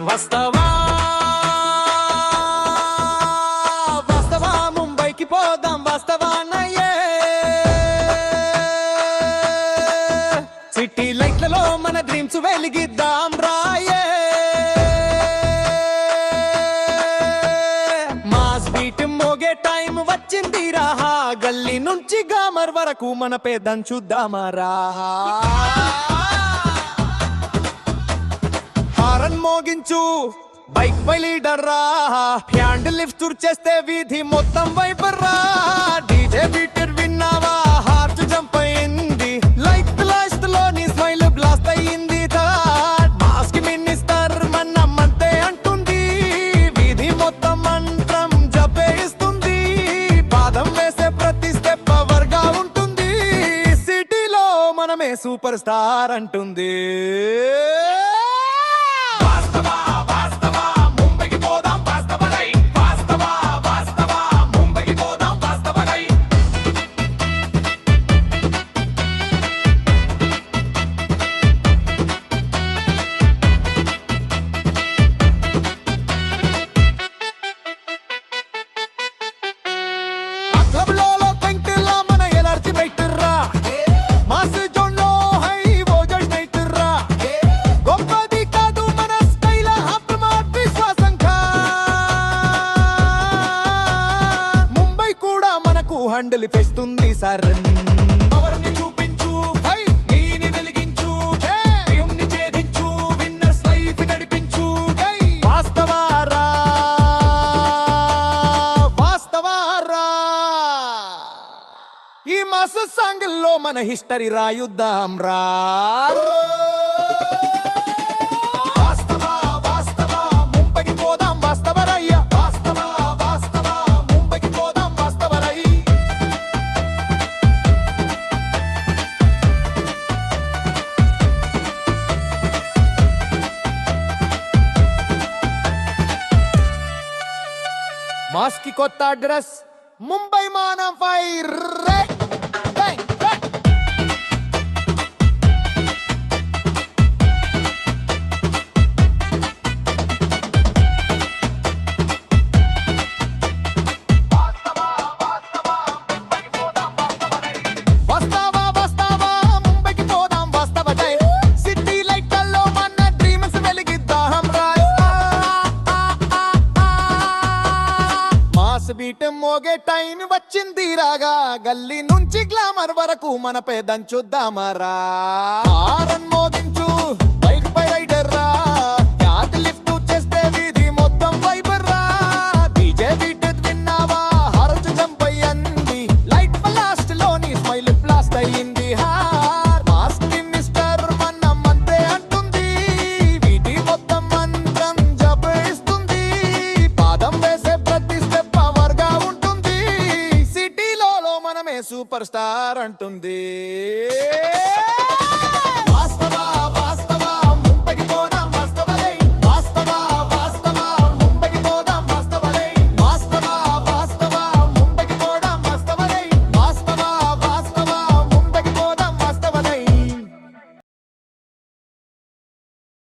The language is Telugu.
వస్తవా వస్తవా ముంబైకి పోదాం వస్తవా నయ్యే సిటీ లైట్లలో మన డ్రీమ్స్ వెలిగిద్దాం రాయే మాస్ బీట్ మోగే టైం వచ్చింది రాహా గల్లీ నుంచి గామర్ వరకు మన పేదం చూద్దామా రాహా హారన్ మోగించు బైక్ పై లీడర్ రా హ్యాండ్ లిఫ్ట్ తుర్చేస్తే వీధి మొత్తం వైపర్ రా డీజే బీటర్ విన్నావా హార్ట్ జంప్ అయింది లైక్ బ్లాస్ట్ లోని స్మైల్ బ్లాస్ట్ అయింది మాస్క్ మినిస్టర్ మన్నమ్మంతే అంటుంది వీధి మొత్తం మంత్రం జపేస్తుంది పాదం వేసే ప్రతి స్టెప్ పవర్ గా ఉంటుంది సిటీలో మనమే సూపర్ స్టార్ అంటుంది హండలి పెస్తుంది సరన్ పవర్ని చూపించు నీని వెలిగించు భయంని ఛేదించు విన్నర్స్ లైఫ్ నడిపించు వాస్తవారా వాస్తవారా ఈ మాస సాంగ్లో మన హిస్టరీ రాయుద్దాం రా మాస్ కి కొత్త అడ్రస్ ముంబై మానం ఫైర్ బీట్ మోగే టైం వచ్చింది రాగా గల్లీ నుంచి గ్లామర్ వరకు మన పేదం చూద్దామరా హారన్ మోగించు బైక్ పై రైడర్ రా హ్యాండ్ లిఫ్ట్ చేస్తే వీధి మొత్తం వైబర్ రా డీజే బీట్ విన్నావా హార్ట్ జంప్ అయ్యింది లైట్ బ్లాస్ట్ లోని స్మైల్ బ్లాస్ట్ అయ్యింది మాస్క్ మినిస్టర్ మన్నమ్మంతే అంటుంది వీధి మొత్తం మంత్రం జపేస్తుంది పాదం వేసే ప్రతి స్టెప్ సూపర్ స్టార్ అంటుంది